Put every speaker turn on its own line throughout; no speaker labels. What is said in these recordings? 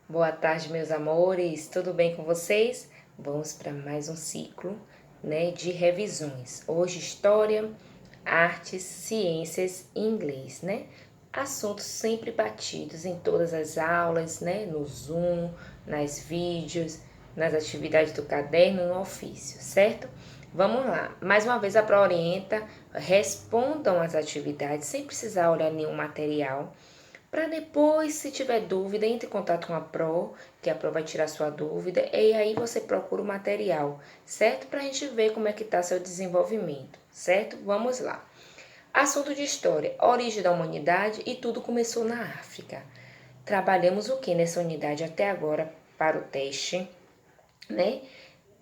Boa tarde, meus amores. Tudo bem com vocês? Vamos para mais um ciclo, né, de revisões. Hoje história, artes, ciências e inglês, né? Assuntos sempre batidos em todas as aulas, né, no Zoom, nas vídeos, nas atividades do caderno, no ofício, certo? Vamos lá. Mais uma vez a Pro orienta, respondam as atividades sem precisar olhar nenhum material para depois, se tiver dúvida, entre em contato com a Pro, que a Pro vai tirar sua dúvida, e aí você procura o material, certo? Para a gente ver como é que está seu desenvolvimento, certo? Vamos lá. Assunto de história, origem da humanidade e tudo começou na África. Trabalhamos o que nessa unidade até agora para o teste, né?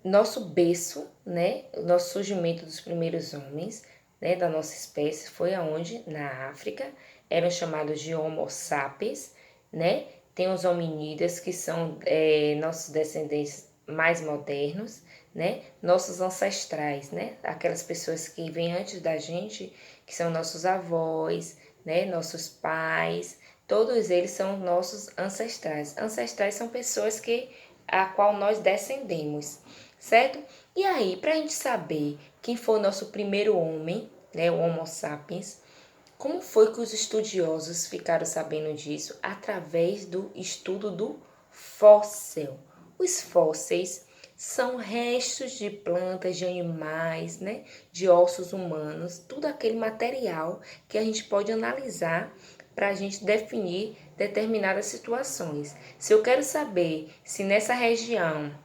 Nosso berço, né? O nosso surgimento dos primeiros homens, né? Da nossa espécie foi aonde? Na África. Eram chamados de Homo sapiens, né? Tem os hominídeos que são nossos descendentes mais modernos, né? Nossos ancestrais, né? Aquelas pessoas que vêm antes da gente, que são nossos avós, né? Nossos pais, todos eles são nossos ancestrais. Ancestrais são pessoas que a qual nós descendemos, certo? E aí, para a gente saber quem foi o nosso primeiro homem, né, o Homo sapiens, como foi que os estudiosos ficaram sabendo disso? Através do estudo do fóssil. Os fósseis são restos de plantas, de animais, né, de ossos humanos, tudo aquele material que a gente pode analisar para a gente definir determinadas situações. Se eu quero saber se nessa região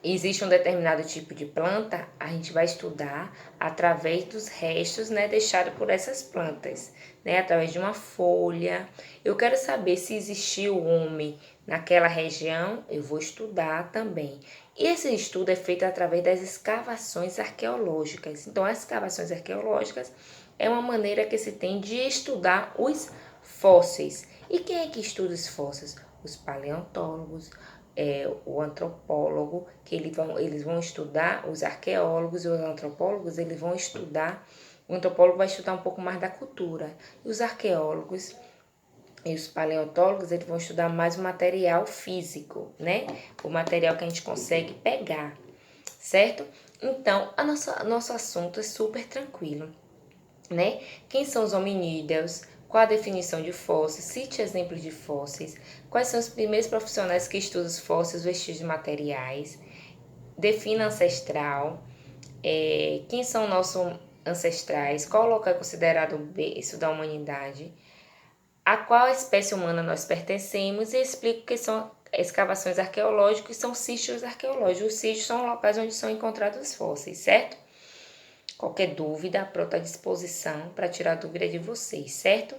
existe um determinado tipo de planta, a gente vai estudar através dos restos, né, deixados por essas plantas, né, através de uma folha. Eu quero saber se existiu homem naquela região, eu vou estudar também. E esse estudo é feito através das escavações arqueológicas. Então, as escavações arqueológicas é uma maneira que se tem de estudar os fósseis. E quem é que estuda os fósseis? Os paleontólogos, o antropólogo, que eles vão estudar, os arqueólogos e os antropólogos, eles vão estudar, o antropólogo vai estudar um pouco mais da cultura, e os arqueólogos e os paleontólogos, eles vão estudar mais o material físico, né? O material que a gente consegue pegar, certo? Então, nosso assunto é super tranquilo, né? Quem são os hominídeos? Qual a definição de fósseis? Cite exemplos de fósseis. Quais são os primeiros profissionais que estudam os fósseis, vestígios materiais? Defina ancestral. Quem são nossos ancestrais? Qual o local é considerado o berço da humanidade? A qual espécie humana nós pertencemos? E explico o que são escavações arqueológicas e são sítios arqueológicos. Os sítios são locais onde são encontrados os fósseis, certo? Qualquer dúvida, a Pro está à disposição para tirar a dúvida de vocês, certo?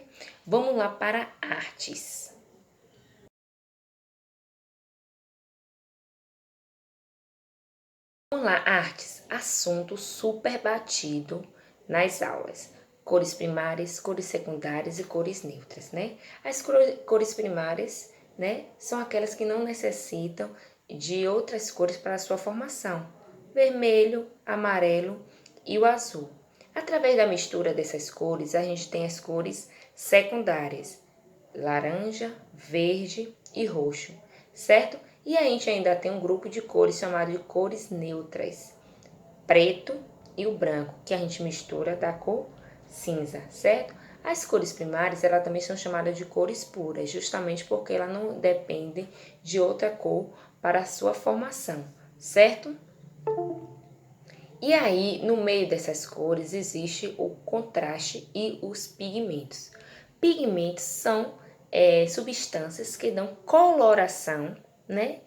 Vamos lá para artes. Vamos lá, artes, assunto super batido nas aulas. Cores primárias, cores secundárias e cores neutras, né? As cores primárias, né, são aquelas que não necessitam de outras cores para a sua formação. Vermelho, amarelo e o azul. Através da mistura dessas cores, a gente tem as cores secundárias, laranja, verde e roxo, certo? E a gente ainda tem um grupo de cores chamado de cores neutras, preto e o branco, que a gente mistura da cor cinza, certo? As cores primárias, elas também são chamadas de cores puras, justamente porque elas não dependem de outra cor para a sua formação, certo? E aí, no meio dessas cores, existe o contraste e os pigmentos. Pigmentos são substâncias que dão coloração, né?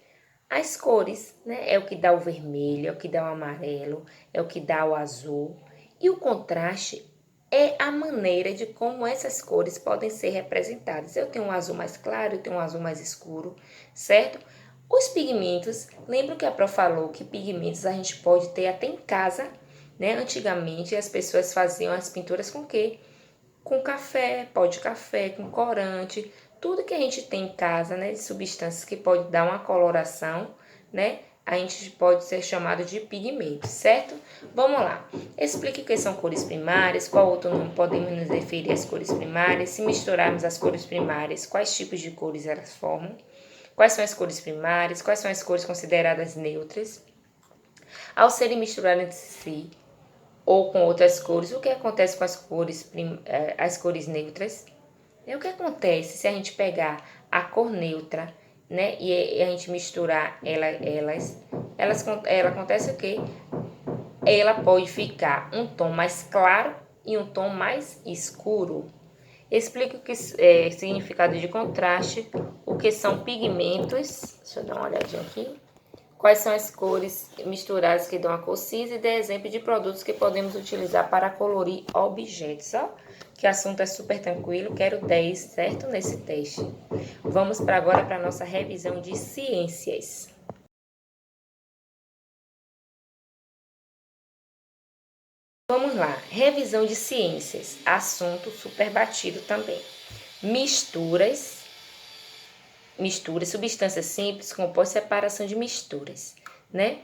As cores, né? É o que dá o vermelho, é o que dá o amarelo, é o que dá o azul. E o contraste é a maneira de como essas cores podem ser representadas. Eu tenho um azul mais claro, eu tenho um azul mais escuro, certo? Os pigmentos, lembra que a Pro falou que pigmentos a gente pode ter até em casa, né? Antigamente as pessoas faziam as pinturas com quê? Com café, pó de café, com corante, tudo que a gente tem em casa, né, de substâncias que pode dar uma coloração, né, a gente pode ser chamado de pigmento, certo? Vamos lá. Explique o que são cores primárias, qual outro nome podemos nos referir às cores primárias, se misturarmos as cores primárias, quais tipos de cores elas formam, Quais são as cores primárias? Quais são as cores consideradas neutras? Ao serem misturadas entre si ou com outras cores, o que acontece com as cores neutras? E o que acontece se a gente pegar a cor neutra, né, e a gente misturar ela acontece o quê? Ela pode ficar um tom mais claro e um tom mais escuro. Explica o que é significado de contraste, o que são pigmentos. Deixa eu dar uma olhadinha aqui. Quais são as cores misturadas que dão a cor cinza e dê exemplo de produtos que podemos utilizar para colorir objetos. Ó, que assunto é super tranquilo, quero 10, certo? Nesse teste. Vamos agora para a nossa revisão de ciências. Vamos lá, revisão de ciências, assunto super batido também. Misturas, substâncias simples, compostas, separação de misturas, né?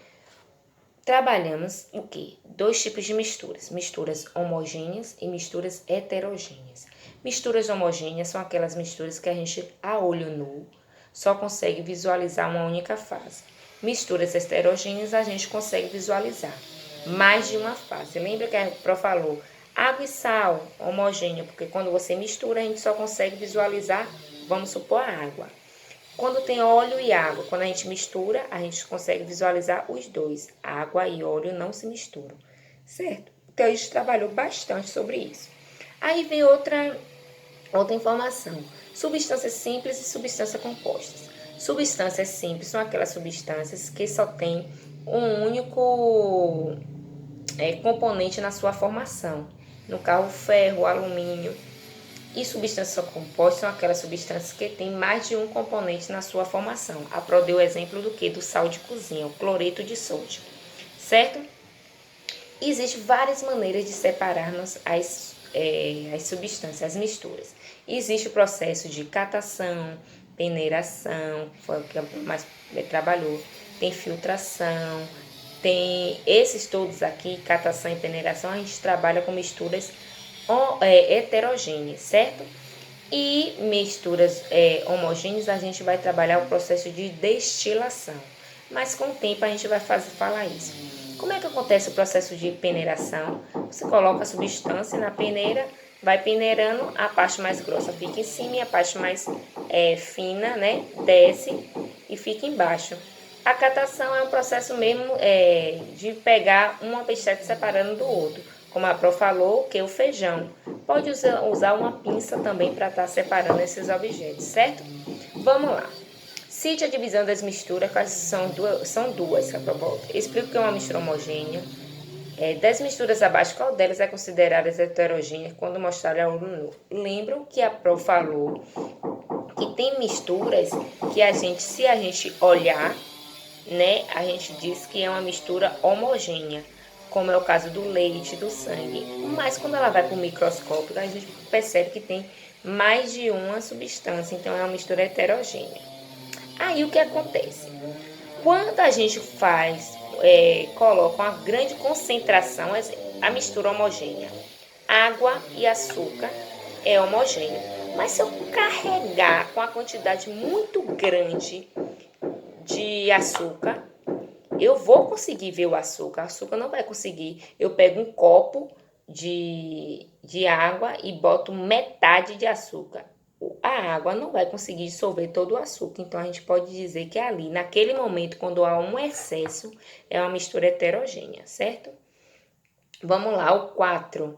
Trabalhamos o quê? 2 tipos de misturas, misturas homogêneas e misturas heterogêneas. Misturas homogêneas são aquelas misturas que a gente, a olho nu, só consegue visualizar uma única fase. Misturas heterogêneas a gente consegue visualizar mais de uma fase. Lembra que a Prof falou água e sal homogêneo, porque quando você mistura a gente só consegue visualizar, vamos supor, a água. Quando tem óleo e água, quando a gente mistura, a gente consegue visualizar os dois. Água e óleo não se misturam, certo? Então a gente trabalhou bastante sobre isso. Aí vem outra informação. Substâncias simples e substâncias compostas. Substâncias simples são aquelas substâncias que só tem um único componente na sua formação. No caso, o ferro, o alumínio. E substâncias compostas são aquelas substâncias que têm mais de um componente na sua formação. A Pro deu o exemplo do que? Do sal de cozinha, o cloreto de sódio, certo? Existem várias maneiras de separarmos as substâncias, as misturas. Existe o processo de catação, peneiração, que foi o que mais trabalhou, tem filtração, tem esses todos aqui, catação e peneiração, a gente trabalha com misturas heterogêneas, certo? E misturas homogêneas, a gente vai trabalhar o processo de destilação. Mas com o tempo a gente vai falar isso. Como é que acontece o processo de peneiração? Você coloca a substância na peneira, vai peneirando, a parte mais grossa fica em cima e a parte mais fina, né, desce e fica embaixo. A catação é um processo mesmo de pegar um objeto separando do outro. Como a Pro falou, que o feijão. Pode usar uma pinça também para estar separando esses objetos, certo? Vamos lá. Cite a divisão das misturas, quais são duas, a Pro volta. Explica o que é uma mistura homogênea. Das misturas abaixo, qual delas é considerada heterogênea quando mostrada a olho nu? Lembram que a Pro falou que tem misturas que se a gente olhar, né, a gente diz que é uma mistura homogênea, como é o caso do leite, do sangue. Mas quando ela vai para o microscópio, a gente percebe que tem mais de uma substância, então é uma mistura heterogênea. Aí o que acontece? Quando a gente coloca uma grande concentração, a mistura homogênea, água e açúcar é homogêneo. Mas se eu carregar com a quantidade muito grande de açúcar, eu vou conseguir ver o açúcar não vai conseguir. Eu pego um copo de água e boto metade de açúcar. A água não vai conseguir dissolver todo o açúcar, então a gente pode dizer que ali, naquele momento, quando há um excesso, é uma mistura heterogênea, certo? Vamos lá, o 4.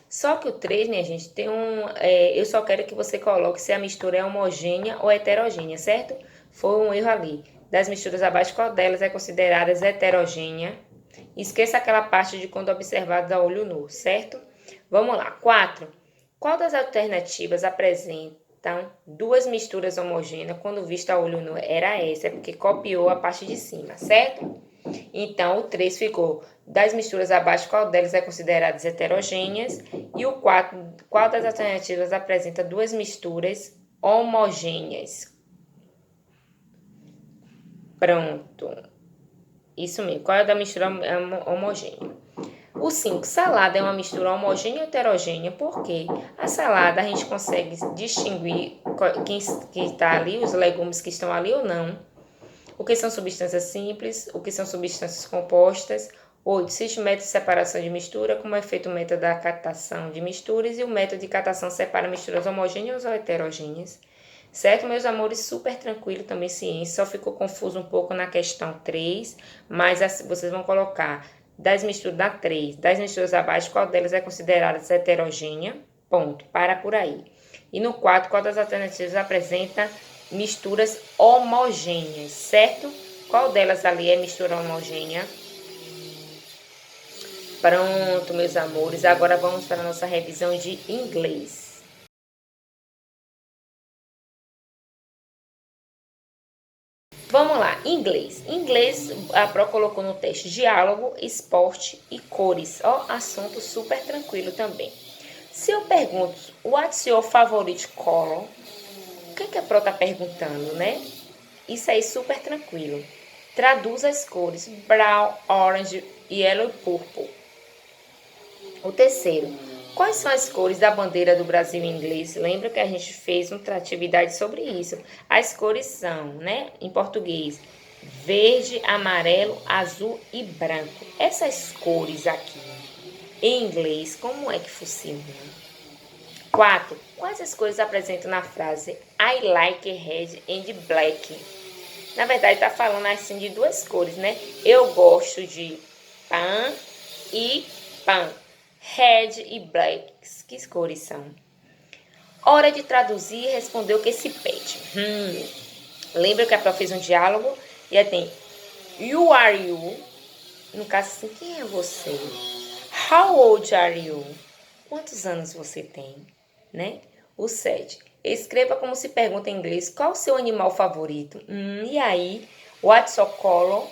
Só que o 3, minha gente, tem eu só quero que você coloque se a mistura é homogênea ou heterogênea, certo? Foi um erro ali. Das misturas abaixo, qual delas é considerada heterogênea? Esqueça aquela parte de quando observado a olho nu, certo? Vamos lá. 4. Qual das alternativas apresentam duas misturas homogêneas quando vista a olho nu? Era essa, porque copiou a parte de cima, certo? Então, o 3 ficou das misturas abaixo, qual delas é considerada heterogêneas? E o 4, qual das alternativas apresenta duas misturas homogêneas? Pronto. Isso mesmo. Qual é da mistura homogênea? O 5, salada é uma mistura homogênea ou heterogênea, porque a salada a gente consegue distinguir quem está ali, os legumes que estão ali ou não, o que são substâncias simples, o que são substâncias compostas. 8. Existe o método de separação de mistura, como é feito o método da catação de misturas, e o método de catação separa misturas homogêneas ou heterogêneas. Certo, meus amores? Super tranquilo também, ciência. Só ficou confuso um pouco na questão 3, mas vocês vão colocar das misturas da 3, das misturas abaixo, qual delas é considerada heterogênea? Ponto. Para por aí. E no 4, qual das alternativas apresenta misturas homogêneas, certo? Qual delas ali é mistura homogênea? Pronto, meus amores. Agora vamos para a nossa revisão de inglês. Vamos lá, inglês. Inglês, a Pro colocou no teste diálogo, esporte e cores. Ó, assunto super tranquilo também. Se eu pergunto, what's your favorite color? O que a Pro tá perguntando, né? Isso aí super tranquilo. Traduz as cores brown, orange, yellow e purple. O terceiro, quais são as cores da bandeira do Brasil em inglês? Lembra que a gente fez uma atividade sobre isso. As cores são, né, em português, verde, amarelo, azul e branco. Essas cores aqui, em inglês, como é que funciona? 4. Quais as cores apresentam na frase I like red and black? Na verdade, tá falando assim de duas cores, né? Eu gosto de pan e pan. Red e black. Que cores são? Hora de traduzir e responder o que se pede. Lembra que a Prof fez um diálogo? E aí tem you are you. No caso assim, quem é você? How old are you? Quantos anos você tem? Né? O 7. Escreva como se pergunta em inglês qual o seu animal favorito. E aí? What's your color?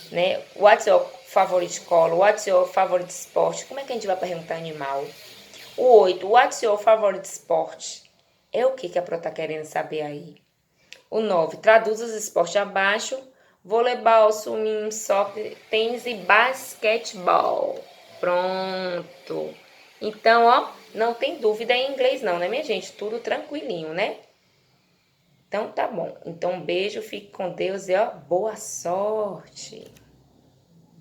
Né? What's your favorite color? What's your favorite sport? Como é que a gente vai perguntar animal? O 8. What's your favorite sport? É o que a Pro tá querendo saber aí. O 9. Traduz os esportes abaixo. Voleibol, swimming, soccer, tênis e basquetebol. Pronto. Então, ó, não tem dúvida em inglês não, né, minha gente? Tudo tranquilinho, né? Então, tá bom. Então, um beijo, fique com Deus e, ó, boa sorte.